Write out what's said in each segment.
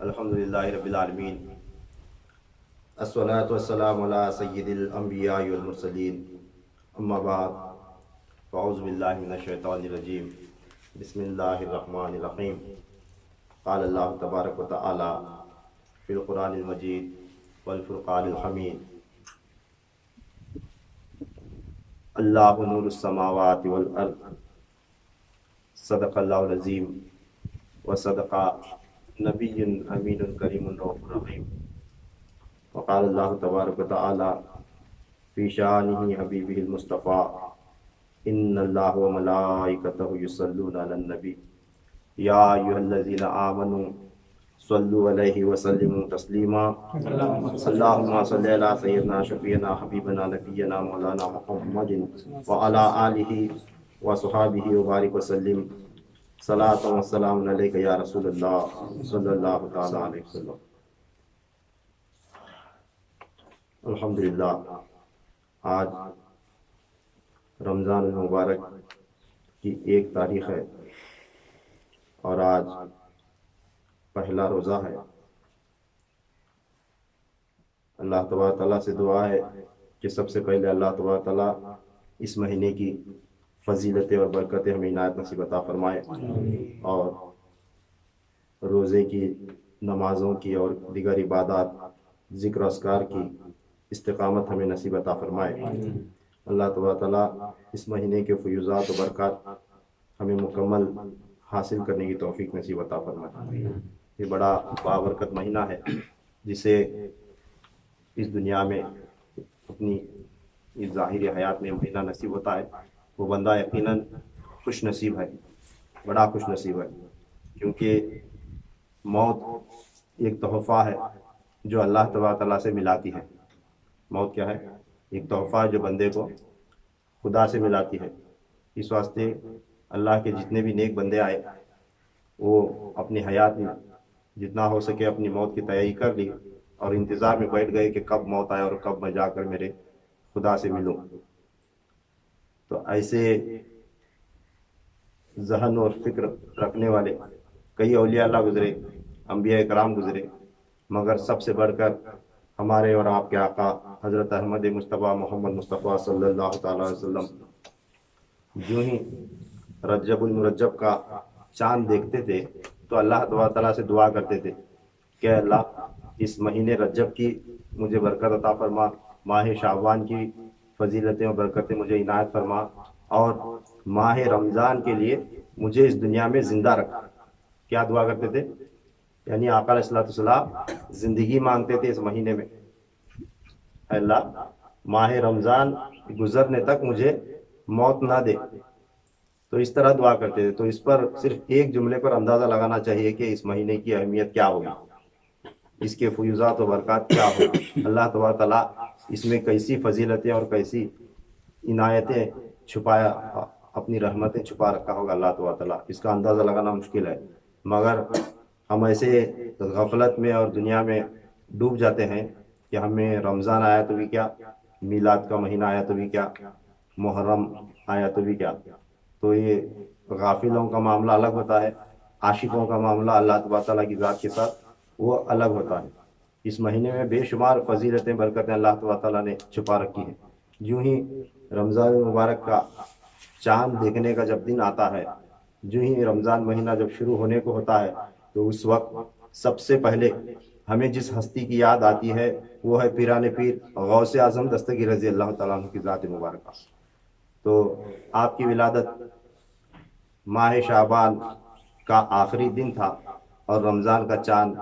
الحمدللہ رب العالمین، الصلاۃ والسلام علی سید الانبیاء والمرسلین، اما بعد، فاعوذ باللہ من الشیطان الرجیم، بسم اللہ الرحمن الرحیم۔ قال اللہ تبارک و تعالی فی القرآن المجید والفرقان الحمید، اللہ نور السماوات والارض، صدق اللہ العظیم وصدق نبی امین کریم رؤوف رحیم۔ وقال اللہ تبارک و تعالی فی شانہ حبیبہ المصطفیٰ، ان اللہ وملائکتہ یصلون علی النبی یا ایھا الذین آمنوا صلوا علیہ وسلموا تسلیما۔ اللہم صلی علی سیدنا شفیعنا حبیبنا نبینا مولانا محمد وعلی آلہ وصحابہ وبارک وسلم، صلاۃ و سلام علیک یا رسول اللہ صلی اللہ تعالی علیہ وسلم۔ الحمدللہ، آج رمضان المبارک کی 1 تاریخ ہے اور آج پہلا روزہ ہے۔ اللہ تبارک تعالیٰ سے دعا ہے کہ سب سے پہلے اللہ تبارک تعالیٰ اس مہینے کی فضیلتیں اور برکتیں ہمیں عنایت نصیب عطا فرمائے، اور روزے کی، نمازوں کی اور دیگر عبادات، ذکر و اذکار کی استقامت ہمیں نصیب عطا فرمائے۔ اللہ تبارک تعالیٰ اس مہینے کے فیوزات و برکات ہمیں مکمل حاصل کرنے کی توفیق نصیب عطا فرمائے۔ یہ بڑا بابرکت مہینہ ہے، جسے اس دنیا میں اپنی اس ظاہری حیات میں مہینہ نصیب ہوتا ہے، وہ بندہ یقیناً خوش نصیب ہے، بڑا خوش نصیب ہے، کیونکہ موت ایک تحفہ ہے جو اللہ تبارک تعالیٰ سے ملاتی ہے۔ موت کیا ہے؟ ایک تحفہ ہے جو بندے کو خدا سے ملاتی ہے۔ اس واسطے اللہ کے جتنے بھی نیک بندے آئے، وہ اپنی حیات میں جتنا ہو سکے اپنی موت کی تیاری کر لی اور انتظار میں بیٹھ گئے کہ کب موت آئے اور کب میں جا کر میرے خدا سے ملوں۔ تو ایسے ذہن اور فکر رکھنے والے کئی اولیاء اللہ گزرے، انبیاء کرام گزرے، مگر سب سے بڑھ کر ہمارے اور آپ کے آقا حضرت احمد مصطفیٰ محمد مصطفیٰ صلی اللہ تعالی علیہ وسلم جو ہی رجب المرجب کا چاند دیکھتے تھے تو اللہ تبارک تعالیٰ سے دعا کرتے تھے کہ اللہ اس مہینے رجب کی مجھے برکت عطا فرما، ماہ شعبان کی فضیلتیں اور برکتیں مجھے عنایت فرما، اور ماہ رمضان کے لیے مجھے اس دنیا میں زندہ رکھا۔ کیا دعا کرتے تھے؟ یعنی آقا علیہ السلام زندگی مانگتے تھے اس مہینے میں، اے اللہ ماہ رمضان گزرنے تک مجھے موت نہ دے۔ تو اس طرح دعا کرتے تھے۔ تو اس پر صرف ایک جملے پر اندازہ لگانا چاہیے کہ اس مہینے کی اہمیت کیا ہوگی، اس کے فیوزات و برکات کیا ہوگی، اللہ تبارک تعالیٰ اس میں کیسی فضیلتیں اور کیسی عنایتیں چھپایا، اپنی رحمتیں چھپا رکھا ہوگا اللہ تبارک تعالیٰ، اس کا اندازہ لگانا مشکل ہے۔ مگر ہم ایسے غفلت میں اور دنیا میں ڈوب جاتے ہیں کہ ہمیں رمضان آیا تو بھی کیا، میلاد کا مہینہ آیا تو بھی کیا، محرم آیا تو بھی کیا۔ تو یہ غافلوں کا معاملہ الگ ہوتا ہے، عاشقوں کا معاملہ اللہ تبارک تعالیٰ کی ذات کے ساتھ وہ الگ ہوتا ہے۔ اس مہینے میں بے شمار فضیلتیں، برکتیں اللہ تبارک تعالیٰ نے چھپا رکھی ہیں۔ جو ہی رمضان المبارک کا چاند دیکھنے کا جب دن آتا ہے، جو ہی رمضان مہینہ جب شروع ہونے کو ہوتا ہے، تو اس وقت سب سے پہلے ہمیں جس ہستی کی یاد آتی ہے وہ ہے پیران پیر غوث اعظم دستگیر رضی اللہ تعالیٰ عنہ کی ذات مبارکہ۔ تو آپ کی ولادت ماہ شعبان کا آخری دن تھا اور رمضان کا چاند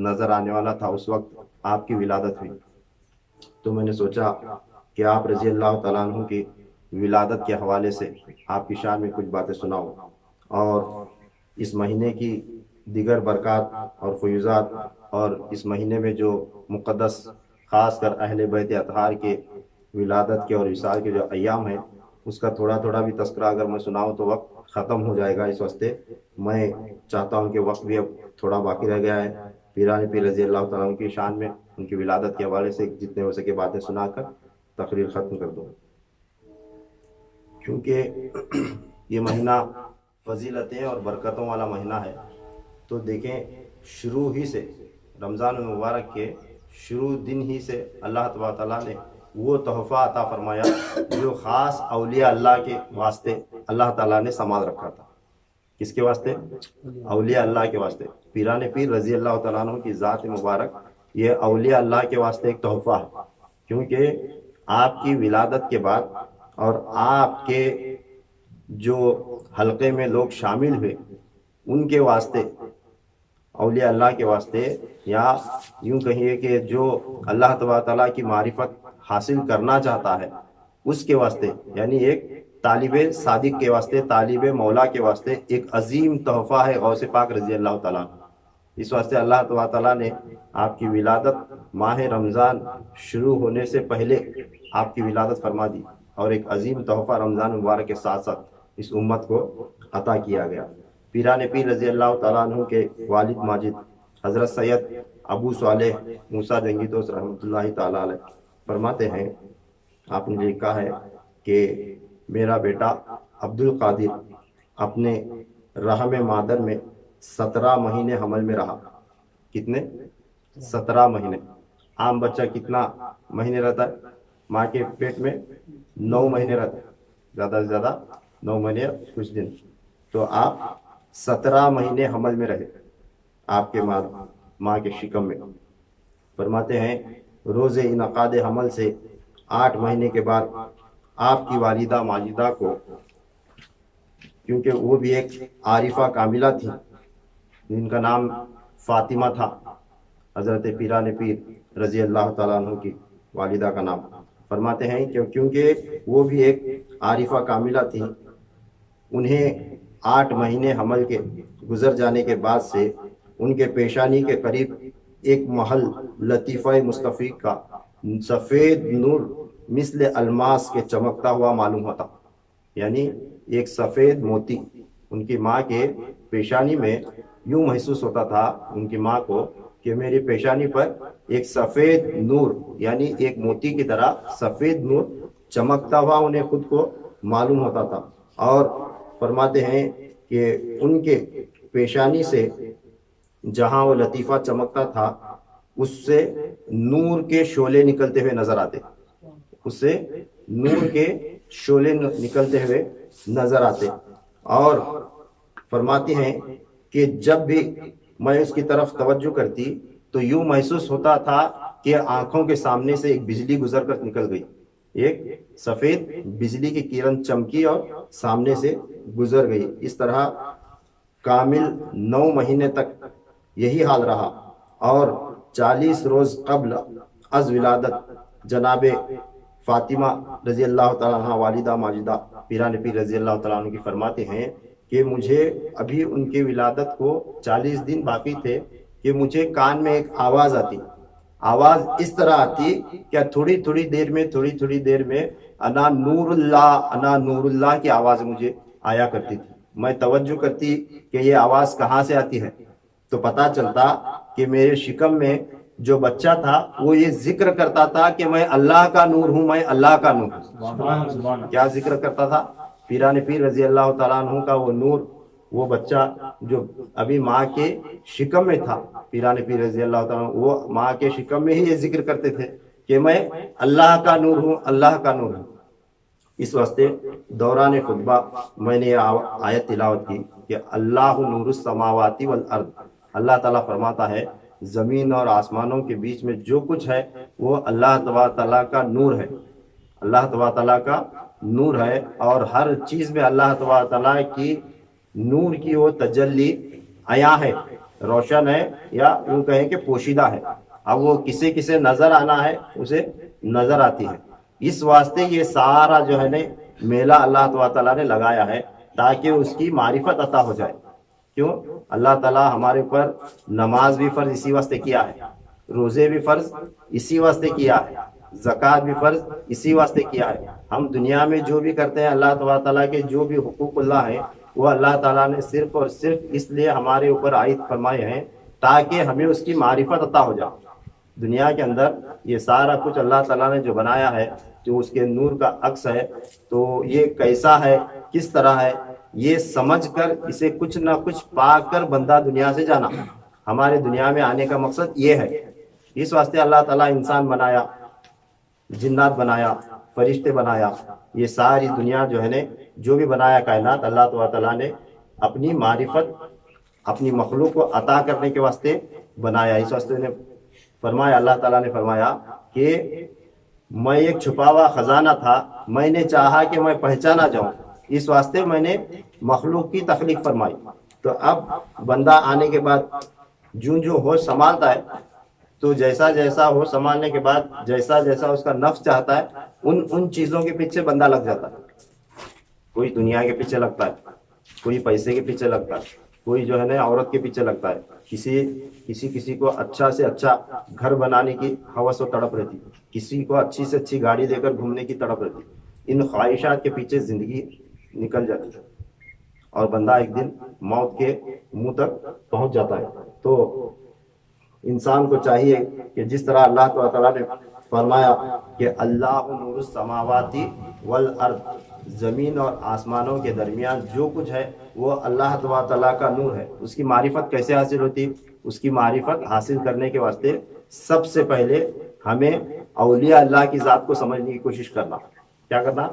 نظر آنے والا تھا، اس وقت آپ کی ولادت ہوئی۔ تو میں نے سوچا کہ آپ رضی اللہ تعالیٰ عنہ کی ولادت کے حوالے سے آپ کی شان میں کچھ باتیں سناؤں، اور اس مہینے کی دیگر برکات اور فیوزات، اور اس مہینے میں جو مقدس خاص کر اہل بیت اطہار کے ولادت کے اور وصال کے جو ایام ہیں، اس کا تھوڑا تھوڑا بھی تذکرہ اگر میں سناؤں تو وقت ختم ہو جائے گا۔ اس واسطے میں چاہتا ہوں کہ وقت بھی اب تھوڑا باقی رہ گیا ہے، پیران پیر رضی اللہ تعالیٰ عنہ کی شان میں ان کی ولادت کے حوالے سے جتنے ہو سکے باتیں سنا کر تقریر ختم کر دوں، کیونکہ یہ مہینہ فضیلتیں اور برکتوں والا مہینہ ہے۔ تو دیکھیں شروع ہی سے رمضان المبارک کے شروع دن ہی سے اللہ تبارک تعالیٰ نے وہ تحفہ عطا فرمایا جو خاص اولیاء اللہ کے واسطے اللہ تعالیٰ نے سنبھال رکھا تھا۔ کس کے واسطے؟ اولیاء اللہ کے واسطے۔ پیران پیر رضی اللہ تعالیٰ عنہ کی ذات مبارک یہ اولیاء اللہ کے واسطے ایک تحفہ ہے، کیونکہ آپ کی ولادت کے بعد اور آپ کے جو حلقے میں لوگ شامل ہوئے ان کے واسطے، اولیاء اللہ کے واسطے، یا یوں کہیے کہ جو اللہ تبارک تعالیٰ کی معرفت حاصل کرنا چاہتا ہے اس کے واسطے، یعنی ایک طالب صادق کے واسطے، طالب مولا کے واسطے ایک عظیم تحفہ ہے غوث پاک رضی اللہ تعالیٰ۔ اس واسطے اللہ تبارک تعالیٰ نے آپ کی ولادت ماہ رمضان شروع ہونے سے پہلے آپ کی ولادت فرما دی، اور ایک عظیم تحفہ رمضان مبارک کے ساتھ ساتھ اس امت کو عطا کیا گیا۔ پیران پیر رضی اللہ تعالیٰ عنہ کے والد ماجد حضرت سید ابو صالح موسیٰ جنگی دوست رحمۃ اللہ تعالیٰ علیہ فرماتے ہیں، آپ نے لکھا ہے کہ میرا بیٹا عبد القادر اپنے رحم مادر میں 17 مہینے حمل میں رہا۔ کتنے؟ 17 مہینے۔ عام بچہ کتنا مہینے رہتا ہے؟ ماں کے پیٹ میں 9 مہینے رہتا ہے، زیادہ سے زیادہ 9 مہینے کچھ دن۔ تو آپ 17 مہینے حمل میں رہے آپ کے ماں کے شکم میں۔ فرماتے ہیں روز انعقاد حمل سے 8 مہینے کے بعد آپ کی والدہ ماجدہ کو، کیونکہ وہ بھی ایک عارفہ کاملہ تھی جن کا نام فاطمہ تھا، حضرت پیران پیر رضی اللہ تعالیٰ عنہ کی والدہ کا نام، فرماتے ہیں کیونکہ وہ بھی ایک عارفہ کاملہ تھی، انہیں 8 مہینے حمل کے گزر جانے کے بعد سے ان کے پیشانی کے قریب ایک محل لطیفہ مصطفی کا سفید نور مثل الماس کے چمکتا ہوا معلوم ہوتا، یعنی ایک سفید موتی ان کی ماں کے پیشانی میں یوں محسوس ہوتا تھا ان کی ماں کو کہ میری پیشانی پر ایک سفید نور، یعنی ایک موتی کی طرح سفید نور چمکتا ہوا انہیں خود کو معلوم ہوتا تھا۔ اور فرماتے ہیں کہ ان کے پیشانی سے جہاں وہ لطیفہ چمکتا تھا اس سے نور کے شعلے نکلتے ہوئے نظر آتے، اس سے نور کے شعلے نکلتے ہوئے نظر آتے۔ اور فرماتی ہیں کہ جب بھی میں اس کی طرف توجہ کرتی تو یوں محسوس ہوتا تھا کہ آنکھوں کے سامنے سے ایک بجلی گزر کر نکل گئی، ایک سفید بجلی کی کرن چمکی اور سامنے سے گزر گئی۔ اس طرح کامل 9 مہینے تک یہی حال رہا، اور 40 روز قبل از ولادت جناب فاطمہ رضی اللہ تعالیٰ عنہ والدہ ماجدہ پیران پیر رضی اللہ تعالیٰ عنہ کی فرماتے ہیں کہ مجھے ابھی ان کی ولادت کو 40 دن باقی تھے کہ مجھے کان میں ایک آواز آتی، آواز اس طرح آتی کہ تھوڑی تھوڑی دیر میں انا نور اللہ کی آواز مجھے آیا کرتی تھی۔ میں توجہ کرتی کہ یہ آواز کہاں سے آتی ہے تو پتہ چلتا کہ میرے شکم میں جو بچہ تھا وہ یہ ذکر کرتا تھا کہ میں اللہ کا نور ہوں، میں اللہ کا نور ہوں۔ کیا ذکر کرتا تھا؟ پیران پیر رضی اللہ تعالیٰ عنہ کا وہ نور، وہ بچہ جو ابھی ماں کے شکم میں تھا، پیران پیر رضی اللہ تعالیٰ عنہ وہ ماں کے شکم میں ہی یہ ذکر کرتے تھے کہ میں اللہ کا نور ہوں، اللہ کا نور ہوں۔ اس واسطے دوران خطبہ میں نے آیت تلاوت کی کہ اللہ نور السماوات والارض، اللہ تعالیٰ فرماتا ہے زمین اور آسمانوں کے بیچ میں جو کچھ ہے وہ اللہ تبارک تعالیٰ کا نور ہے، اللہ تبارک تعالیٰ کا نور ہے، اور ہر چیز میں اللہ تبارک تعالیٰ کی نور کی وہ تجلی عیاں ہے، روشن ہے، یا یوں کہیں کہ پوشیدہ ہے۔ اب وہ کسے نظر آنا ہے اسے نظر آتی ہے۔ اس واسطے یہ سارا جو ہے نا میلہ اللہ تبارک تعالیٰ نے لگایا ہے تاکہ اس کی معرفت عطا ہو جائے۔ کیوں؟ اللہ تعالیٰ ہمارے اوپر نماز بھی فرض اسی واسطے کیا ہے، روزے بھی فرض اسی واسطے کیا ہے، زکوٰۃ بھی فرض اسی واسطے کیا ہے۔ ہم دنیا میں جو بھی کرتے ہیں اللہ تبارک تعالیٰ کے جو بھی حقوق اللہ ہیں وہ اللہ تعالیٰ نے صرف اور صرف اس لیے ہمارے اوپر عائد فرمائے ہیں تاکہ ہمیں اس کی معرفت عطا ہو جائے۔ دنیا کے اندر یہ سارا کچھ اللہ تعالیٰ نے جو بنایا ہے جو اس کے نور کا عکس ہے، تو یہ کیسا ہے، کس طرح ہے، یہ سمجھ کر اسے کچھ نہ کچھ پا کر بندہ دنیا سے جانا۔ ہمارے دنیا میں آنے کا مقصد یہ ہے. اس واسطے اللہ تعالیٰ انسان بنایا، جنات بنایا، فرشتے بنایا. یہ ساری دنیا جو ہے نا، جو بھی بنایا کائنات، اللہ تعالیٰ نے اپنی معرفت اپنی مخلوق کو عطا کرنے کے واسطے بنایا. اس واسطے نے فرمایا، اللہ تعالیٰ نے فرمایا کہ میں ایک چھپا ہوا خزانہ تھا، میں نے چاہا کہ میں پہچانا جاؤں، اس واسطے میں نے مخلوق کی تخلیق فرمائی. تو اب بندہ آنے کے بعد جو ہوش سنبھالتا ہے، تو جیسا جیسا ہو سنبھالنے کے بعد جیسا جیسا اس کا نفس چاہتا ہے، ان چیزوں کے پیچھے بندہ لگ جاتا ہے. کوئی دنیا کے پیچھے لگتا ہے، کوئی پیسے کے پیچھے لگتا ہے، کوئی جو ہے نا عورت کے پیچھے لگتا ہے، کسی کو اچھا سے اچھا گھر بنانے کی ہوس و تڑپ رہتی، کسی کو اچھی سے اچھی گاڑی دے کر گھومنے کی تڑپ رہتی. ان خواہشات کے پیچھے زندگی نکل جاتی ہے اور بندہ ایک دن موت کے منہ تک پہنچ جاتا ہے. تو انسان کو چاہیے کہ جس طرح اللہ تعالیٰ نے فرمایا کہ اللہ نور السماوات والارض، زمین اور آسمانوں کے درمیان جو کچھ ہے وہ اللہ تعالیٰ کا نور ہے. اس کی معرفت کیسے حاصل ہوتی؟ اس کی معرفت حاصل کرنے کے واسطے سب سے پہلے ہمیں اولیاء اللہ کی ذات کو سمجھنے کی کوشش کرنا. کیا کرنا؟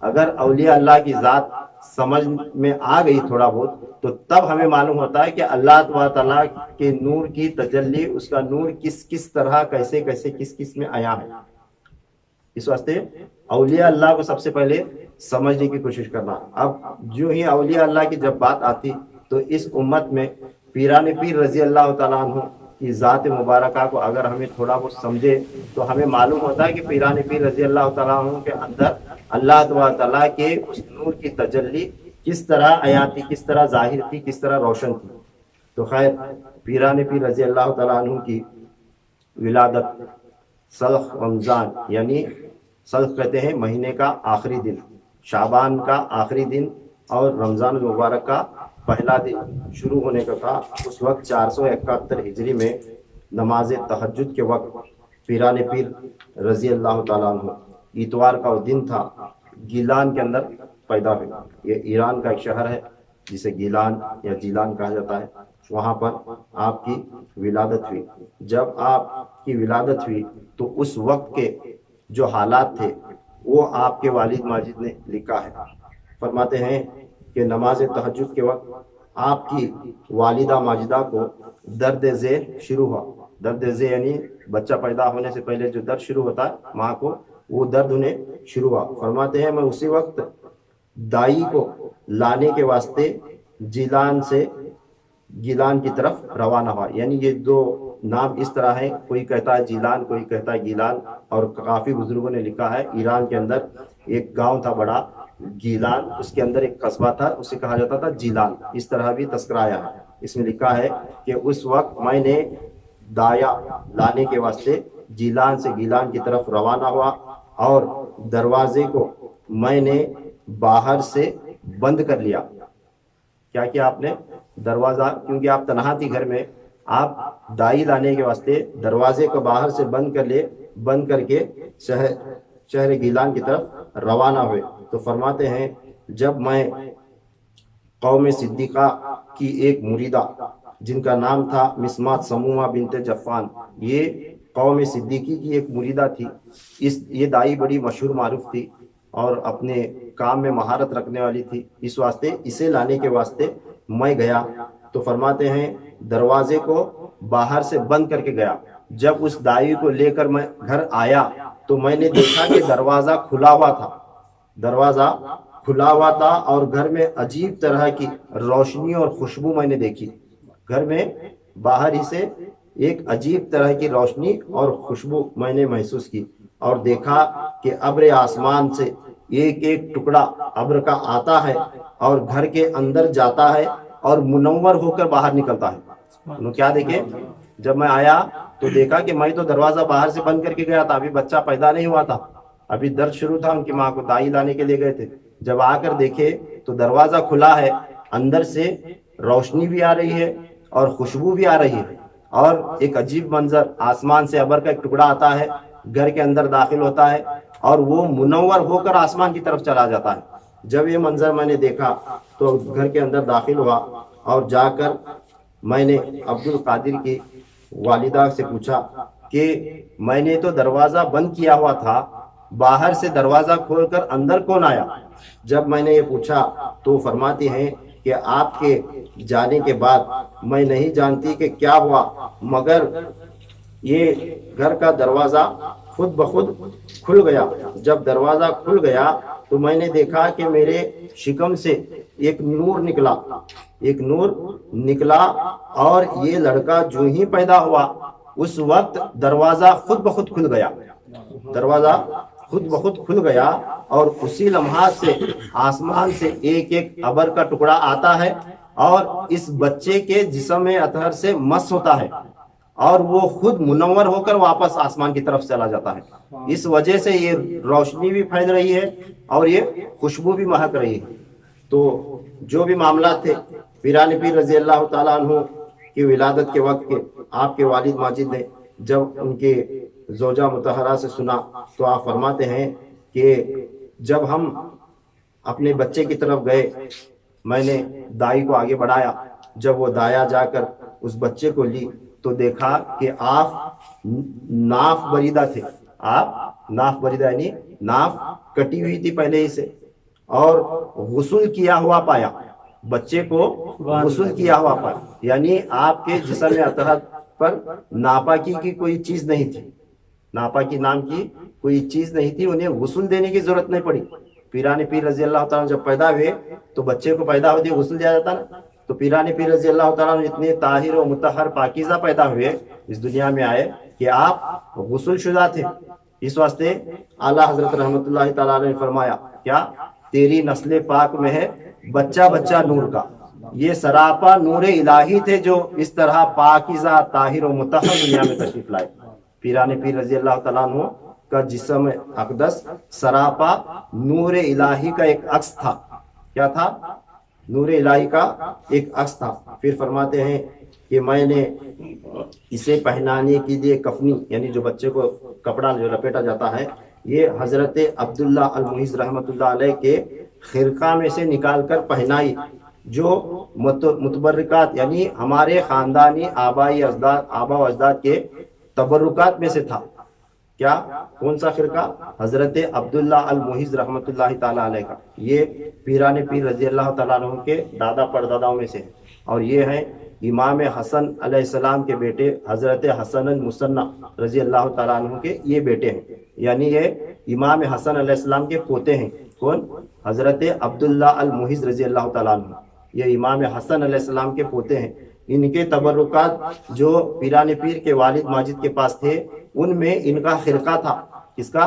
اگر اولیاء اللہ کی ذات سمجھ میں آ گئی تھوڑا بہت، تو تب ہمیں معلوم ہوتا ہے کہ اللہ تعالیٰ کے نور کی تجلی، اس کا نور کس طرح کیسے کس میں آیا ہے. اس واسطے اولیاء اللہ کو سب سے پہلے سمجھنے کی کوشش کرنا. اب جو ہی اولیاء اللہ کی جب بات آتی تو اس امت میں پیران پیر رضی اللہ تعالیٰ عنہ کی ذات مبارکہ کو اگر ہمیں تھوڑا بہت سمجھے تو ہمیں معلوم ہوتا ہے کہ پیران پیر رضی اللہ تعالیٰ عنہ کے اندر اللہ تعالیٰ کے اس نور کی تجلی کس طرح آیا تھی، کس طرح ظاہر تھی، کس طرح روشن تھی. تو خیر، پیران پیر رضی اللہ تعالیٰ عنہ کی ولادت سلخ رمضان، یعنی سلخ کہتے ہیں مہینے کا آخری دن، شعبان کا آخری دن اور رمضان المبارک کا پہلا دن شروع ہونے کا تھا. اس وقت 471 ہجری میں نماز تہجد کے وقت پیران پیر رضی اللہ تعالیٰ عنہ اتوار کا وہ دن تھا، گیلان کے اندر پیدا ہوئے. یہ ایران کا ایک شہر ہے جسے گیلان یا جیلان کہا جاتا ہے. وہاں پر آپ کی ولادت ہوئی. جب آپ کی ولادت ہوئی تو اس وقت کے جو حالات تھے وہ آپ کے والد ماجد نے لکھا ہے. فرماتے ہیں کہ نماز تہجد کے وقت آپ کی والدہ ماجدہ کو درد ذیل شروع ہوا. درد ذیل یعنی بچہ پیدا ہونے سے پہلے جو درد شروع ہوتا ہے ماں کو، وہ درد انہیں شروع ہوا. فرماتے ہیں میں اسی وقت دائی کو لانے کے واسطے جیلان سے گیلان کی طرف روانہ ہوا. یعنی یہ دو نام اس طرح ہیں، کوئی کہتا ہے جیلان، کوئی کہتا ہے گیلان. اور کافی بزرگوں نے لکھا ہے ایران کے اندر ایک گاؤں تھا بڑا گیلان، اس کے اندر ایک قصبہ تھا، اسے کہا جاتا تھا جیلان. اس طرح بھی تذکرہ آیا ہے. اس میں لکھا ہے کہ اس وقت میں نے دایا لانے کے واسطے جیلان سے گیلان کی طرف روانہ ہوا اور دروازے کو میں نے باہر سے بند کر لیا. کیا کیا آپ نے؟ دروازہ، کیونکہ آپ تنہا تھی گھر میں، آپ دائی لانے کے واسطے دروازے کو باہر سے بند کر کے شہر گیلان کی طرف روانہ ہوئے. تو فرماتے ہیں جب میں قوم صدیقہ کی ایک مریدہ جن کا نام تھا مسمات سمومہ بنت جفان، یہ قوم صدیقی کی ایک مریدہ تھی. یہ دائی بڑی مشہور معروف تھی اور اپنے کام میں مہارت رکھنے والی تھی. اس واسطے اسے لانے کے واسطے میں گیا. تو فرماتے ہیں دروازے کو باہر سے بند کر کے گیا. جب اس دائی کو لے کر میں گھر آیا تو میں نے دیکھا کہ دروازہ کھلا ہوا تھا اور گھر میں عجیب طرح کی روشنی اور خوشبو میں نے دیکھی. گھر میں باہر ہی سے ایک عجیب طرح کی روشنی اور خوشبو میں نے محسوس کی اور دیکھا کہ ابر آسمان سے ایک ایک ٹکڑا ابر کا آتا ہے اور گھر کے اندر جاتا ہے اور منور ہو کر باہر نکلتا ہے. انہوں کیا دیکھے؟ جب میں آیا تو دیکھا کہ میں تو دروازہ باہر سے بند کر کے گیا تھا، ابھی بچہ پیدا نہیں ہوا تھا، ابھی درد شروع تھا، ان کی ماں کو دائی لانے کے لیے گئے تھے. جب آ کر دیکھے تو دروازہ کھلا ہے، اندر سے روشنی بھی آ رہی ہے اور خوشبو بھی آ رہی ہے اور ایک عجیب منظر، آسمان سے ابر کا ایک ٹکڑا آتا ہے، گھر کے اندر داخل ہوتا ہے اور وہ منور ہو کر آسمان کی طرف چلا جاتا ہے. جب یہ منظر میں نے دیکھا تو گھر کے اندر داخل ہوا اور جا کر میں نے عبد القادر کی والدہ سے پوچھا کہ میں نے تو دروازہ بند کیا ہوا تھا، باہر سے دروازہ کھول کر اندر کون آیا؟ جب میں نے یہ پوچھا تو فرماتی ہیں کہ آپ کے جانے کے بعد میں نہیں جانتی کہ کیا ہوا، مگر یہ گھر کا دروازہ خود بخود کھل گیا۔ جب دروازہ کھل گیا تو میں نے دیکھا کہ میرے شکم سے ایک نور نکلا اور یہ لڑکا جو ہی پیدا ہوا اس وقت دروازہ خود بخود کھل گیا، دروازہ خود بخود کھل گیا، اور اسی لمحات سے آسمان سے ایک ایک ابر کا ٹکڑا آتا ہے اور اس بچے کے جسم اطہر سے مس ہوتا ہے، اور وہ خود منور ہو کر واپس آسمان کی طرف چلا جاتا ہے۔ اس وجہ سے یہ روشنی بھی پھیل رہی ہے اور یہ خوشبو بھی مہک رہی ہے۔ تو جو بھی معاملات تھے، پیران پیر رضی اللہ تعالیٰ عنہ کی ولادت کے وقت کے آپ کے والد ماجد نے جب ان کے زوجہ مطہرہ سے سنا تو آپ فرماتے ہیں کہ جب ہم اپنے بچے کی طرف گئے، میں نے دائی کو آگے بڑھایا، جب وہ دایا جا کر اس بچے کو لی تو دیکھا کہ آپ ناف بریدہ تھے، آپ ناف بریدہ یعنی ناف کٹی ہوئی تھی پہلے ہی سے، اور غسل کیا ہوا پایا، بچے کو غسل کیا ہوا پایا، یعنی آپ کے جسم اطہر پر ناپاکی کی کوئی چیز نہیں تھی، ناپاکی نام کی کوئی چیز نہیں تھی، انہیں غسل دینے کی ضرورت نہیں پڑی۔ پیران پیر رضی اللہ تعالیٰ جب پیدا ہوئے تو بچے کو پیدا ہوتے غسل دیا جاتا نا، تو پیران پیر رضی اللہ تعالیٰ اتنے طاہر و مطہر پاکیزہ پیدا ہوئے، اس دنیا میں آئے کہ آپ غسل شدہ تھے۔ اس واسطے اعلیٰ حضرت رحمت اللہ تعالیٰ نے فرمایا کیا تیری نسل پاک میں ہے بچہ بچہ نور کا، یہ سراپا نور الہی تھے جو اس طرح پاکیزہ طاہر و مطہر دنیا میں تشریف لائے۔ پیران پیر رضی اللہ تعالیٰ عنہ کا جسم اقدس سراپا نور الہی کا ایک عکس تھا۔ کیا تھا؟ نور الہی کا ایک عکس تھا۔ پھر فرماتے ہیں کہ میں نے اسے پہنانے کے لیے کفنی یعنی جو بچے کو کپڑا جو لپیٹا جاتا ہے، یہ حضرت عبداللہ المعز رحمت اللہ علیہ کے خرقہ میں سے نکال کر پہنائی، جو متبرکات یعنی ہمارے خاندانی آبا و اجداد کے تبرکات میں سے تھا۔ کیا؟ کون سا خرقہ؟ حضرت عبداللہ المعز رحمت اللہ تعالیٰ علیہ کا، یہ پیران پیر رضی اللہ تعالیٰ عنہ کے دادا پرداداؤں میں سے ہے، اور یہ ہے امام حسن علیہ السلام کے بیٹے حضرت حسن المثنی رضی اللہ تعالیٰ عنہ کے یہ بیٹے ہیں، یعنی یہ امام حسن علیہ السلام کے پوتے ہیں۔ کون؟ حضرت عبداللہ المعز رضی اللہ تعالیٰ عنہ، یہ امام حسن علیہ السلام کے پوتے ہیں۔ ان کے تبرکات جو پیران پیر کے والد ماجد کے پاس تھے، ان میں ان کا خرقہ تھا۔ کس کا؟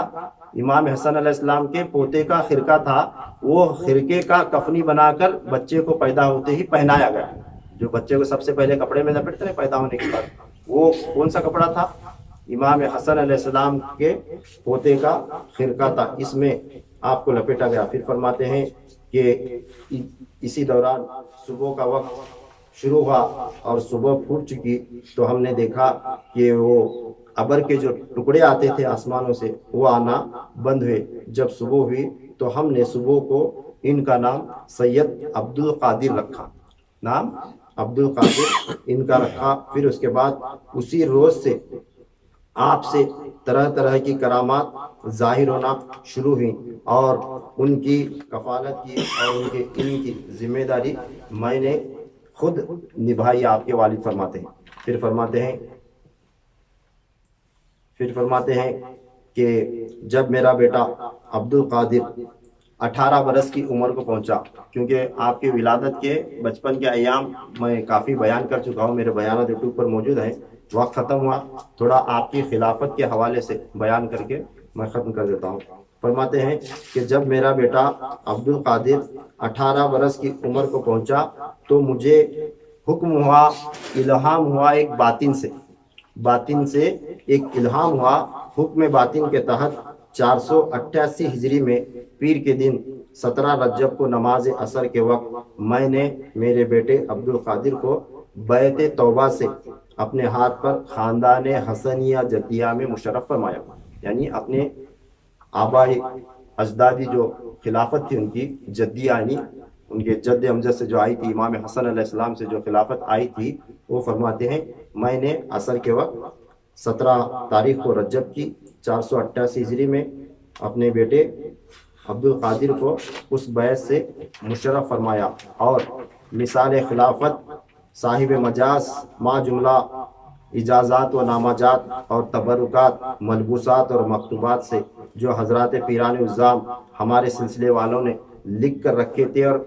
امام حسن علیہ السلام کے پوتے کا خرقہ تھا۔ وہ خرقے کا کفنی بنا کر بچے کو پیدا ہوتے ہی پہنایا گیا۔ جو بچے کو سب سے پہلے کپڑے میں لپٹتے ہیں پیدا ہونے کے بعد، وہ کون سا کپڑا تھا؟ امام حسن علیہ السلام کے پوتے کا خرقہ تھا، اس میں آپ کو لپیٹا گیا۔ پھر فرماتے ہیں کہ اسی دوران صبح کا وقت شروع ہوا اور صبح پھوٹ چکی تو ہم نے دیکھا کہ وہ ابر کے جو ٹکڑے آتے تھے آسمانوں سے وہ آنا بند ہوئے۔ جب صبح ہوئی تو ہم نے صبح کو ان کا نام سید عبد القادر رکھا، نام عبد القادر ان کا رکھا۔ پھر اس کے بعد اسی روز سے آپ سے طرح طرح کی کرامات ظاہر ہونا شروع ہوئی، اور ان کی کفالت کی اور ان کے علم کی ذمہ داری میں نے خود نبھائی، آپ کے والد فرماتے ہیں۔ پھر فرماتے ہیں کہ جب میرا بیٹا عبد القادر 18 برس کی عمر کو پہنچا، کیونکہ آپ کی ولادت کے بچپن کے ایام میں کافی بیان کر چکا ہوں، میرے بیانات یوٹیوب پر موجود ہیں، وقت ختم ہوا، تھوڑا آپ کی خلافت کے حوالے سے بیان کر کے میں ختم کر دیتا ہوں۔ فرماتے ہیں کہ جب میرا بیٹا عبد القادر 18 برس کی عمر کو پہنچا تو مجھے حکم ہوا، الہام ہوا ایک باطن سے ایک الہام ہوا۔ حکم باطن کے تحت 488 ہجری میں پیر کے دن 17 رجب کو نماز عصر کے وقت میں نے میرے بیٹے عبد القادر کو بیعت توبہ سے اپنے ہاتھ پر خاندان حسنیہ جدیہ میں مشرف فرمایا، یعنی اپنے آبائی اجدادی جو خلافت تھی ان کی جدیہ یعنی ان کے جد امجد سے جو آئی تھی، امام حسن علیہ السلام سے جو خلافت آئی تھی، وہ فرماتے ہیں میں نے عصر کے وقت 17 تاریخ کو رجب کی 488 ہجری میں اپنے بیٹے عبد القادر کو اس بیعت سے مشرف فرمایا، اور مثال خلافت صاحب مجاز ما جملہ اجازات و نامجات اور تبرکات، ملبوسات اور مکتوبات سے جو حضرات پیران الزام ہمارے سلسلے والوں نے لکھ کر رکھے تھے اور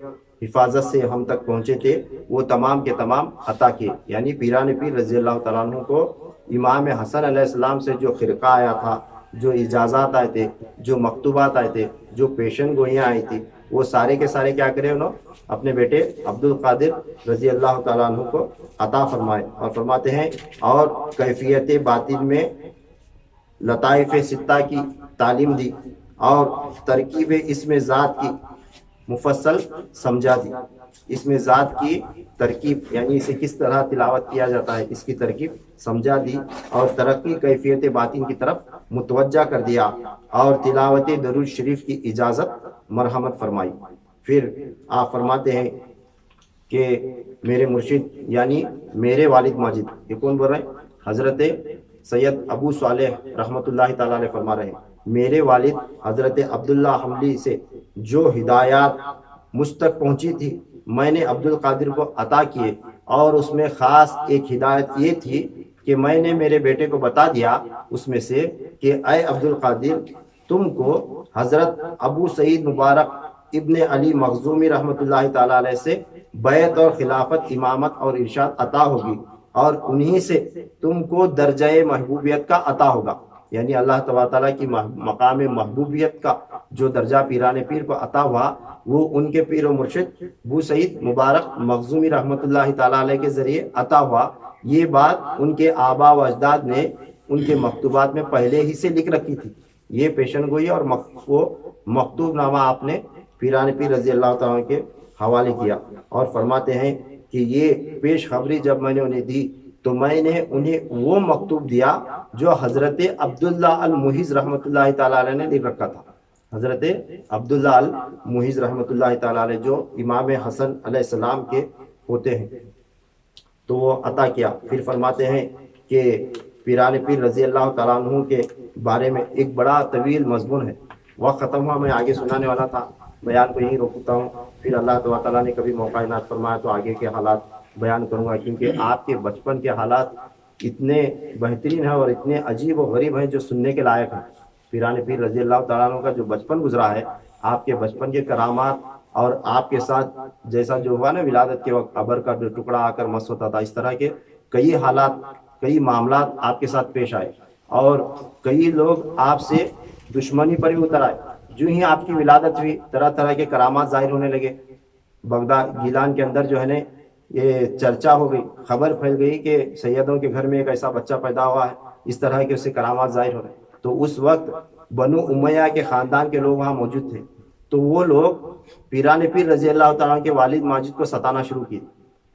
حفاظت سے ہم تک پہنچے تھے، وہ تمام کے تمام عطا کیے۔ یعنی پیران پیر رضی اللہ تعالیٰ عنہ کو امام حسن علیہ السلام سے جو خرقہ آیا تھا، جو اجازات آئے تھے، جو مکتوبات آئے تھے، جو پیشن گوئیاں آئی تھی، وہ سارے کے سارے کیا کرے انہوں اپنے بیٹے عبد القادر رضی اللہ تعالیٰ عنہ کو عطا فرمائے۔ اور فرماتے ہیں اور کیفیت باطن میں لطائف ستہ کی تعلیم دی اور ترکیب اسم ذات کی مفصل سمجھا دی۔ اسم ذات کی ترکیب یعنی اسے کس طرح تلاوت کیا جاتا ہے، اس کی ترکیب سمجھا دی، اور ترقی کیفیت باطن کی طرف متوجہ کر دیا، اور تلاوت درود شریف کی اجازت مرحمت فرمائی۔ پھر آپ فرماتے ہیں کہ میرے مرشد یعنی میرے والد ماجد، یہ کون بول رہے ہیں؟ حضرت سید ابو صالح رحمۃ اللہ تعالیٰ علیہ فرما رہے ہیں میرے والد حضرت عبداللہ حملی سے جو ہدایات مجھ تک پہنچی تھی میں نے عبد القادر کو عطا کیے، اور اس میں خاص ایک ہدایت یہ تھی کہ میں نے میرے بیٹے کو بتا دیا اس میں سے کہ اے عبد القادر، تم کو حضرت ابو سعید مبارک ابن علی مخزومی رحمۃ اللہ تعالیٰ علیہ سے بیعت اور خلافت، امامت اور ارشاد عطا ہوگی، اور انہی سے تم کو درجہ محبوبیت کا عطا ہوگا۔ یعنی اللہ تبارک تعالیٰ کی مقام محبوبیت کا جو درجہ پیران پیر کو عطا ہوا، وہ ان کے پیر و مرشد ابو سعید مبارک مخزومی رحمۃ اللہ تعالیٰ علیہ کے ذریعے عطا ہوا۔ یہ بات ان کے آبا و اجداد نے ان کے مکتوبات میں پہلے ہی سے لکھ رکھی تھی۔ یہ پیشن گوئی اور وہ مکتوب نامہ آپ نے پیران پیر رضی اللہ تعالیٰ کے حوالے کیا، اور فرماتے ہیں کہ یہ پیش خبری جب میں نے انہیں دی تو میں نے انہیں وہ مکتوب دیا جو حضرت عبداللہ المحیز رحمۃ اللہ تعالیٰ علیہ نے لکھ رکھا تھا۔ حضرت عبداللہ المحیز رحمۃ اللہ تعالیٰ علیہ جو امام حسن علیہ السلام کے ہوتے ہیں، تو وہ عطا کیا۔ پھر فرماتے ہیں کہ پیران پیر رضی اللہ تعالیٰ عنہ کے بارے میں ایک بڑا طویل مضمون ہے، وقت ختم ہوا، میں آگے سنانے والا تھا، بیان کو یہیں روکتا ہوں، پھر اللہ تعالیٰ نے کبھی موقع عنایت فرمایا تو آگے کے حالات بیان کروں گا، کیونکہ آپ کے بچپن کے حالات اتنے بہترین ہیں اور اتنے عجیب و غریب ہیں جو سننے کے لائق ہیں۔ پیران پیر رضی اللہ تعالیٰ عنہ کا جو بچپن گزرا ہے، آپ کے بچپن کے کرامات، اور آپ کے ساتھ جیسا جو ہوا نا ولادت کے وقت ابر کا ٹکڑا آ کر مس ہوتا تھا، اس طرح کے کئی حالات، کئی معاملات آپ کے ساتھ پیش آئے، اور کئی لوگ آپ سے دشمنی پر بھی اتر آئے۔ جو ہی آپ کی ولادت ہوئی طرح طرح کے کرامات ظاہر ہونے لگے۔ بغداد گیلان کے اندر جو ہے نا یہ چرچا ہو گئی، خبر پھیل گئی کہ سیدوں کے گھر میں ایک ایسا بچہ پیدا ہوا ہے، اس طرح کے اس سے کرامات ظاہر ہو رہے ہیں۔ تو اس وقت بنو امیہ کے خاندان کے لوگ وہاں موجود تھے، تو وہ لوگ پیران پیر رضی اللہ تعالیٰ کے والد ماجد کو ستانا شروع کی۔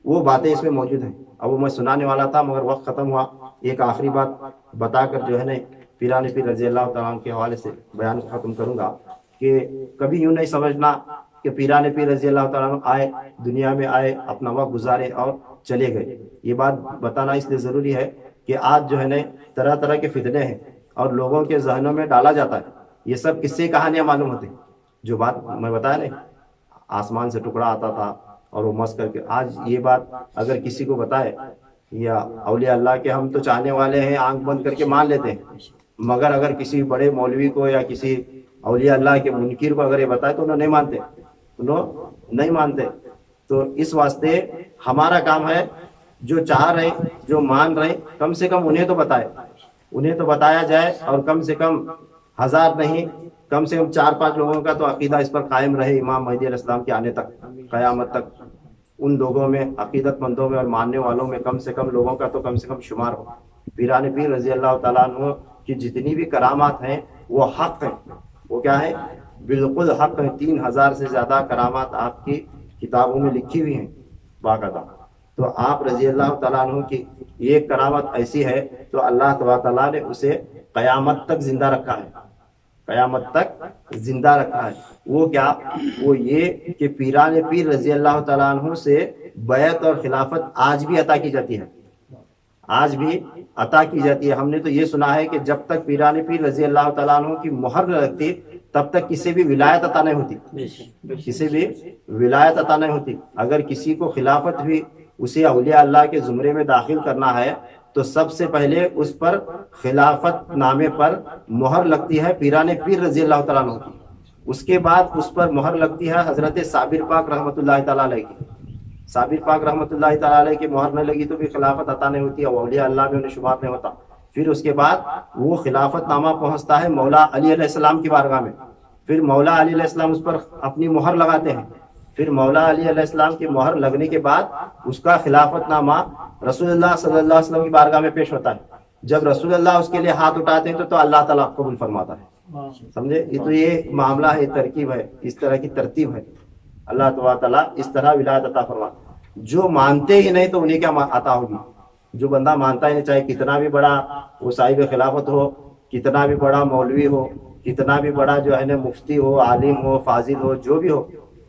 وہ باتیں اس میں موجود ہیں، اب وہ میں سنانے والا تھا مگر وقت ختم ہوا۔ ایک آخری بات بتا کر جو ہے نا پیران پیر رضی اللہ تعالیٰ کے حوالے سے بیان ختم کروں گا کہ کبھی یوں نہیں سمجھنا کہ پیران پیر رضی اللہ تعالیٰ آئے، دنیا میں آئے، اپنا وقت گزارے اور چلے گئے۔ یہ بات بتانا اس لیے ضروری ہے کہ آج جو ہے نا طرح طرح کے فتنے ہیں اور لوگوں کے ذہنوں میں ڈالا جاتا ہے، یہ سب قصے کہانیاں معلوم ہوتی ہیں۔ جو بات میں بتایا نا آسمان سے ٹکڑا آتا تھا اور وہ مس کر کے، آج یہ بات اگر کسی کو بتائے، یا اولیاء اللہ کے ہم تو چاہنے والے ہیں، آنکھ بند کر کے مان لیتے ہیں، مگر اگر کسی بڑے مولوی کو یا کسی اولیاء اللہ کے منکر کو اگر یہ بتائے تو انہوں نہیں مانتے، نہیں مانتے۔ تو اس واسطے ہمارا کام ہے جو چاہ رہے، جو مان رہے، کم سے کم انہیں تو بتائے، انہیں تو بتایا جائے، اور کم سے کم 1000 نہیں، کم سے کم 4-5 لوگوں کا تو عقیدہ اس پر قائم رہے امام مہدی علیہ السلام کے آنے تک، قیامت تک۔ ان لوگوں میں، عقیدت مندوں میں اور ماننے والوں میں کم سے کم لوگوں کا تو کم سے کم شمار ہو۔ پیران پیر رضی اللہ تعالیٰ عنہ کی جتنی بھی کرامات ہیں وہ حق ہیں، وہ کیا ہے؟ بالکل حق ہیں۔ 3000 سے زیادہ کرامات آپ کی کتابوں میں لکھی ہوئی ہیں باقاعدہ۔ تو آپ رضی اللہ تعالیٰ عنہ کی ایک کرامت ایسی ہے تو اللہ تعالیٰ نے اسے قیامت تک زندہ رکھا ہے۔ قیامت تک زندہ رکھا ہے۔ وہ کیا؟ وہ یہ کہ پیران پیر رضی اللہ تعالیٰ عنہ سے بیعت اور خلافت آج بھی عطا کی جاتی ہے، آج بھی عطا کی جاتی ہے۔ ہم نے تو یہ سنا ہے کہ جب تک پیران پیر رضی اللہ تعالیٰ عنہ کی مہر نہ لگتی تب تک کسی بھی ولایت عطا نہیں ہوتی، کسی بھی ولایت عطا نہیں ہوتی۔ اگر کسی کو خلافت بھی اسے اولیاء اللہ کے زمرے میں داخل کرنا ہے تو سب سے پہلے اس پر خلافت نامے پر مہر لگتی ہے پیران پیر رضی اللہ تعالیٰ عنہ کی، اس کے بعد اس پر مہر لگتی ہے حضرت صابر پاک رحمۃ اللہ تعالیٰ علیہ کی۔ صابر پاک رحمۃ اللہ تعالیٰ علیہ کی مہر نہ لگی تو بھی خلافت عطا نہیں ہوتی اور اولیاء اللہ میں انہیں شمار نہیں ہوتا۔ پھر اس کے بعد وہ خلافت نامہ پہنچتا ہے مولا علی علیہ السلام کی بارگاہ میں، پھر مولا علی علیہ السلام اس پر اپنی مہر لگاتے ہیں، پھر مولا علی علیہ السلام کی مہر لگنے کے بعد اس کا خلافت نامہ رسول اللہ صلی اللہ علیہ وسلم کی بارگاہ میں پیش ہوتا ہے۔ جب رسول اللہ اس کے لیے ہاتھ اٹھاتے ہیں تو اللہ تعالیٰ قبول فرماتا ہے۔ سمجھے؟ یہ تو یہ معاملہ ہے، ترکیب ہے، اس طرح کی ترتیب ہے۔ اللہ تعالیٰ اس طرح ولایت عطا فرماتا ہے۔ جو مانتے ہی نہیں تو انہیں کیا عطا ہوگی؟ جو بندہ مانتا ہی نہیں، چاہے کتنا بھی بڑا وہ صاحب خلافت ہو، کتنا بھی بڑا مولوی ہو، کتنا بھی بڑا جو ہے نا مفتی ہو، عالم ہو، فاضل ہو، جو بھی ہو،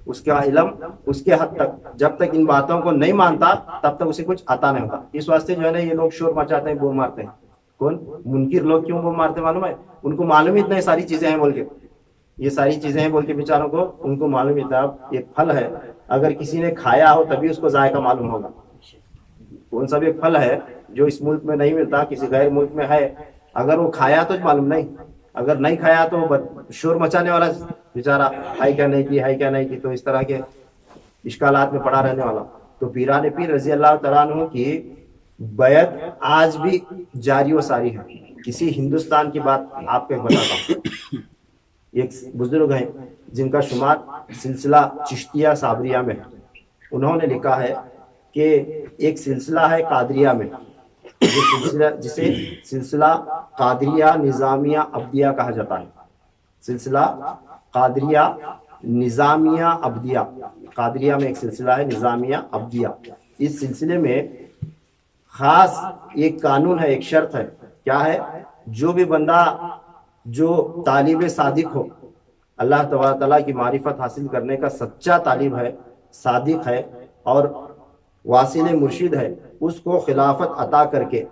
اس کا علم اس کے حد تک، جب تک ان باتوں کو نہیں مانتا تب تک اسے کچھ عطا نہیں ہوتا۔ اس واسطے جو ہے نا یہ لوگ شور مچاتے ہیں، بوم مارتے ہیں۔ کون منکر لوگ کیوں بوم مارتے معلوم ہے؟ ان کو معلوم اتنا ساری چیزیں ہیں بول کے، یہ ساری چیزیں ہیں بول کے بیچاروں کو ان کو معلوم اتنا ایک پھل ہے، اگر کسی نے کھایا ہو تبھی اس کو ذائقہ معلوم ہوگا۔ کون سا بھی ایک پھل ہے جو اس ملک میں نہیں ملتا، کسی غیر ملک میں ہے، اگر وہ کھایا تو معلوم نہیں، اگر نہیں کھایا تو شور مچانے والا بیچارہ ہے کیا نہیں کی، ہے کیا نہیں کی، تو اس طرح کے اشکالات میں پڑا رہنے والا۔ تو پیران پیر رضی اللہ تعالیٰ عنہ کی بیعت آج بھی جاری و ساری ہے۔ کسی ہندوستان کی بات آپ کو بتاتا ہوں، ایک بزرگ ہیں جن کا شمار سلسلہ چشتیہ صابریہ میں ہے، انہوں نے لکھا ہے کہ ایک سلسلہ ہے قادریہ میں، جسے سلسلہ قادریہ نظامیہ عبدیہ کہا جاتا ہے۔ سلسلہ قادریہ نظامیہ عبدیہ، قادریہ میں ایک سلسلہ ہے نظامیہ عبدیہ۔ اس سلسلے میں خاص ایک قانون ہے، ایک شرط ہے، کیا ہے؟ جو بھی بندہ جو طالب صادق ہو، اللہ تعالیٰ کی معرفت حاصل کرنے کا سچا طالب ہے، صادق ہے اور واصل مرشد ہے، اس کو خلافت عطا کر کے،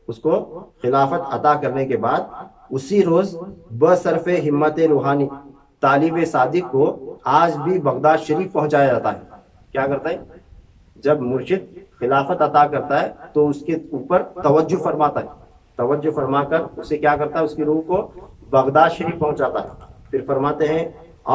اس کو خلافت عطا کرنے کے بعد اسی روز بصرف ہمت روحانی طالب صادق کو آج بھی بغداد شریف پہنچایا جاتا ہے۔ کیا کرتا ہے؟ جب مرشد خلافت عطا کرتا ہے تو اس کے اوپر توجہ فرماتا ہے، توجہ فرما کر اسے کیا کرتا ہے؟ اس کی روح کو بغداد شریف پہنچاتا ہے۔ پھر فرماتے ہیں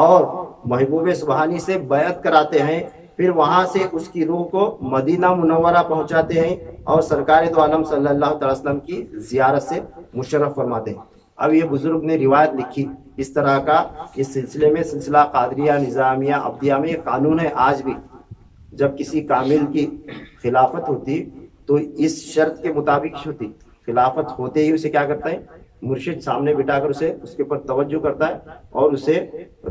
اور محبوب سبحانی سے بیعت کراتے ہیں، پھر وہاں سے اس کی روح کو مدینہ منورہ پہنچاتے ہیں اور سرکار دو عالم صلی اللہ علیہ وسلم کی زیارت سے مشرف فرماتے ہیں۔ اب یہ بزرگ نے روایت لکھی اس طرح کا، اس سلسلے میں سلسلہ قادریہ نظامیہ عبدیہ میں یہ قانون ہے آج بھی، جب کسی کامل کی خلافت ہوتی تو اس شرط کے مطابق ہوتی، خلافت ہوتے ہی اسے کیا کرتا ہے؟ مرشد سامنے بٹھا کر اسے اس کے اوپر توجہ کرتا ہے اور اسے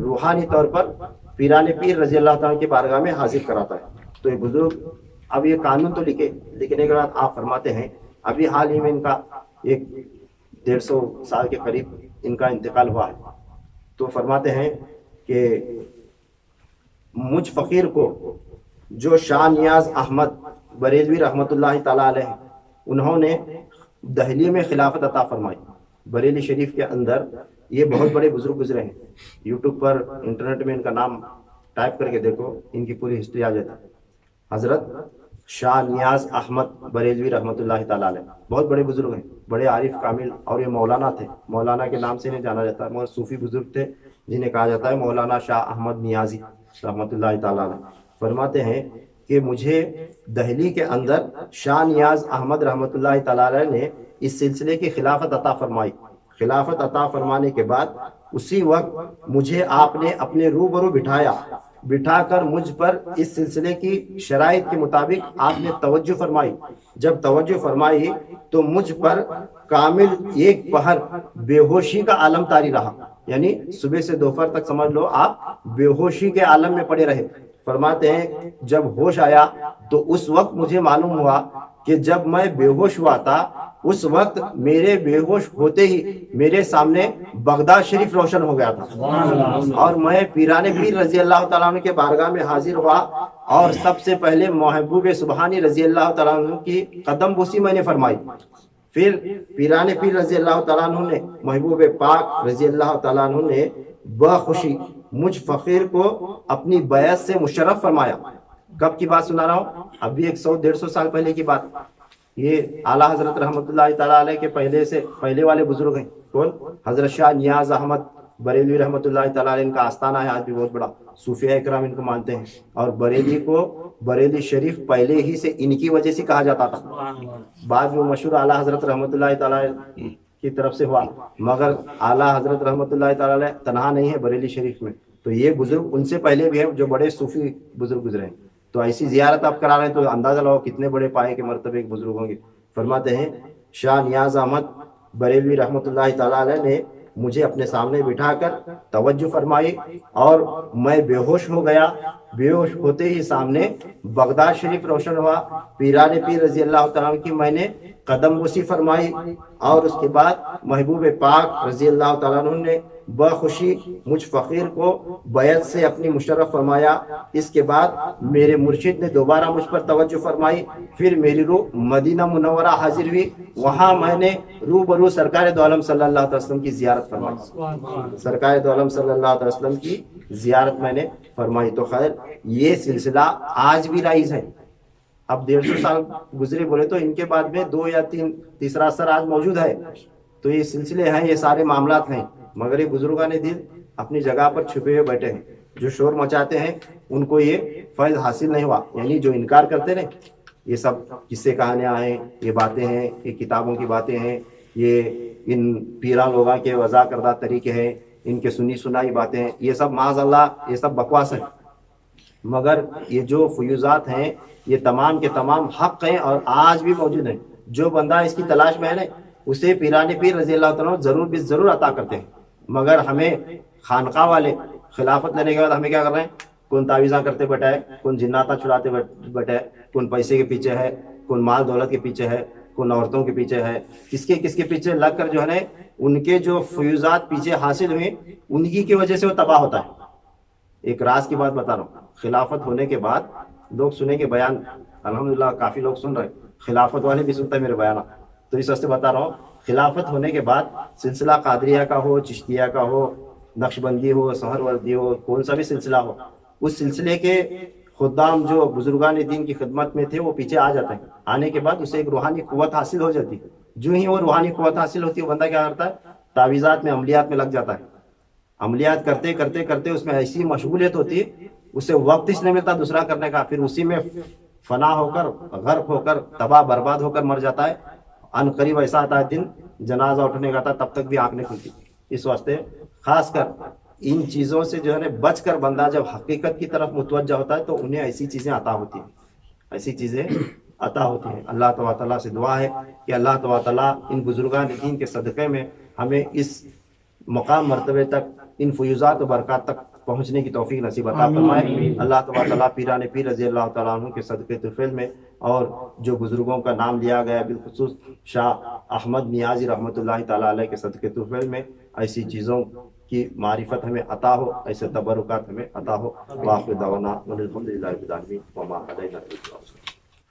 روحانی طور پر پیران پیر رضی اللہ تعالیٰ کی بارگاہ میں حاضر کراتا ہے۔ تو یہ بزرگ اب یہ قانون تو لکھنے کے بعد آپ فرماتے ہیں، ابھی حال ہی میں ان کا ایک 150 سال کے قریب ان کا انتقال ہوا ہے، تو فرماتے ہیں کہ مجھ فقیر کو جو شاہ نیاز احمد بریلوی رحمۃ اللہ تعالیٰ علیہ، انہوں نے دہلی میں خلافت عطا فرمائی، بریلی شریف کے اندر، یہ بہت بڑے بزرگ گزرے ہیں، یوٹیوب پر انٹرنیٹ میں ان کا نام ٹائپ کر کے دیکھو، ان کی پوری ہسٹری آ جاتی ہے۔ حضرت شاہ نیاز احمد بریلوی رحمۃ اللہ تعالیٰ علیہ بہت بڑے بزرگ ہیں، بڑے عارف کامل، اور یہ مولانا تھے، مولانا کے نام سے انہیں جانا جاتا ہے، صوفی بزرگ تھے جنہیں کہا جاتا ہے مولانا شاہ احمد نیازی رحمۃ اللہ تعالیٰ علیہ۔ فرماتے ہیں کہ مجھے دہلی کے اندر شاہ نیاز احمد رحمۃ اللہ تعالیٰ علیہ نے اس سلسلے کی خلافت عطا فرمائی۔ خلافت عطا فرمانے کے بعد اسی وقت مجھے آپ نے اپنے روبرو بٹھا کر مجھ پر اس سلسلے کی شرائط کے مطابق آپ نے توجہ فرمائی۔ جب توجہ فرمائی تو مجھ پر کامل ایک پہر بے ہوشی کا عالم طاری رہا، یعنی صبح سے دوپہر تک سمجھ لو آپ بے ہوشی کے عالم میں پڑے رہے۔ فرماتے ہیں جب ہوش آیا تو اس وقت مجھے معلوم ہوا کہ جب میں بے ہوش ہوا تھا اس وقت میرے بے ہوش ہوتے ہی میرے سامنے بغداد شریف روشن ہو گیا تھا، اور میں پیران پیر رضی اللہ تعالیٰ عنہ کے بارگاہ میں حاضر ہوا، اور سب سے پہلے محبوب سبحانی رضی اللہ تعالیٰ عنہ کی قدم بوسی میں نے فرمائی۔ پھر پیران پیر رضی اللہ تعالیٰ عنہ نے، محبوب پاک رضی اللہ تعالیٰ عنہ نے بخوشی مجھ فقیر کو اپنی بیعت سے مشرف فرمایا۔ کب کی بات سنا رہا ہوں؟ ابھی 100-150 سال پہلے کی بات۔ یہ اعلیٰ حضرت رحمۃ اللہ تعالیٰ علیہ کے پہلے والے بزرگ ہیں۔ کون؟ حضرت شاہ نیاز احمد بریلوی رحمۃ اللہ تعالیٰ علیہ، ان کا آستانہ ہے آج بھی بہت بڑا، صوفیہ اکرام ان کو مانتے ہیں، اور بریلی کو بریلی شریف پہلے ہی سے ان کی وجہ سے کہا جاتا تھا۔ بعد میں مشہور اعلیٰ حضرت رحمۃ اللہ تعالیٰ کی طرف سے ہوا، مگر اعلیٰ حضرت رحمۃ اللہ تعالیٰ علیہ تنہا نہیں ہے بریلی شریف میں، تو یہ بزرگ ان سے پہلے بھی ہیں جو بڑے صوفی بزرگ گزرے ہیں۔ تو ایسی زیارت آپ کرا رہے ہیں تو اندازہ لگاؤ کتنے بڑے پائے کے مرتبے کے بزرگ ہوں گے۔ فرماتے ہیں شاہ نیاز احمد بریلوی رحمۃ اللہ تعالیٰ علیہ نے مجھے اپنے سامنے بٹھا کر توجہ فرمائی، اور میں بے ہوش ہو گیا۔ بے ہوش ہوتے ہی سامنے بغداد شریف روشن ہوا، پیران پیر رضی اللہ تعالیٰ کی میں نے قدم بوسی فرمائی، اور اس کے بعد محبوب پاک رضی اللہ تعالیٰ عنہ نے بخوشی مجھ فقیر کو بیعت سے اپنی مشرف فرمایا۔ اس کے بعد میرے مرشد نے دوبارہ مجھ پر توجہ فرمائی، پھر میری روح مدینہ منورہ حاضر ہوئی، وہاں میں نے روبرو سرکار دو عالم صلی اللہ علیہ وسلم کی زیارت فرمائی۔ سرکار دو عالم صلی اللہ علیہ وسلم کی زیارت میں نے فرمائی۔ تو خیر یہ سلسلہ آج بھی رائج ہے۔ اب 150 سال گزرے بولے تو ان کے بعد میں 2 یا 3 تیسرا اثر آج موجود ہے۔ تو یہ سلسلے ہیں، یہ سارے معاملات ہیں، مگر یہ بزرگان دین اپنی جگہ پر چھپے ہوئے بیٹھے ہیں۔ جو شور مچاتے ہیں ان کو یہ فیض حاصل نہیں ہوا، یعنی جو انکار کرتے ہیں یہ سب قصے کہانیاں ہیں، یہ باتیں ہیں، یہ کتابوں کی باتیں ہیں، یہ ان پیران لوگاں کے وضع کردہ طریقے ہیں، ان کے سنی سنائی باتیں ہیں، یہ سب معاذ اللہ یہ سب بکواس ہے۔ مگر یہ جو فیوزات ہیں یہ تمام کے تمام حق ہیں اور آج بھی موجود ہیں۔ جو بندہ اس کی تلاش میں ہے اسے پیران پیر رضی اللہ تعالیٰ ضرور بھی ضرور عطا کرتے ہیں۔ مگر ہمیں خانقاہ والے خلافت لینے کے بعد ہمیں کیا کر رہے ہیں؟ کون تعویذاں کرتے بیٹھا ہے، کون جناتاں چھڑاتے بیٹھا ہے، کون پیسے کے پیچھے ہے، کون مال دولت کے پیچھے ہے، کون عورتوں کے پیچھے ہے، کس کے پیچھے لگ کر جو ہے نا ان کے جو فیوزات پیچھے حاصل ہوئے انہی کی وجہ سے وہ تباہ ہوتا ہے۔ ایک راز کی بات بتا رہا ہوں، خلافت ہونے کے بعد لوگ سنیں گے بیان، الحمدللہ کافی لوگ سن رہے ہیں، خلافت والے بھی سنتے ہیں میرے بیانات، تو اس واسطے بتا رہا ہوں خلافت ہونے کے بعد سلسلہ قادریہ کا ہو، چشتیہ کا ہو، نقشبندی ہو، سہروردی ہو، کون سا بھی سلسلہ ہو، اس سلسلے کے خدام جو بزرگان دین کی خدمت میں تھے وہ پیچھے آ جاتے ہیں۔ آنے کے بعد اسے ایک روحانی قوت حاصل ہو جاتی ہے۔ جو ہی وہ روحانی قوت حاصل ہوتی ہے وہ بندہ کیا کرتا ہے؟ تعویذات میں، عملیات میں لگ جاتا ہے۔ عملیات کرتے کرتے کرتے اس میں ایسی مشغولیت ہوتی ہے اسے وقت اس نہیں ملتا دوسرا کرنے کا، پھر اسی میں فنا ہو کر، غرق ہو کر، تباہ برباد ہو کر مر جاتا ہے۔ ان قریب ایسا آتا ہے دن جنازہ اٹھنے کا تھا تب تک بھی آنکھ نہیں کھلتی۔ اس واسطے خاص کر ان چیزوں سے جو ہے بچ کر بندہ جب حقیقت کی طرف متوجہ ہوتا ہے تو انہیں ایسی چیزیں عطا ہوتی ہیں، ایسی چیزیں عطا ہوتی ہیں۔ اللہ تبارک تعالیٰ سے دعا ہے کہ اللہ تبارک تعالیٰ ان بزرگان دین کے صدقے میں ہمیں اس مقام مرتبے تک، ان فیوزات و برکات تک پہنچنے کی توفیق نصیب عطا فرمائے۔ اللہ تبارک تعالیٰ پیران پیر رضی اللہ تعالیٰ عنہ کے صدقے طفیل میں، اور جو بزرگوں کا نام لیا گیا بالخصوص شاہ احمد نیازی رحمۃ اللہ تعالیٰ علیہ کے صدقے طفیل میں، ایسی چیزوں کی معرفت ہمیں عطا ہو، ایسے تبرکات ہمیں عطا ہو۔ واخر دعوانا الحمدللہ رب العالمین وما علینا الا البلاغ۔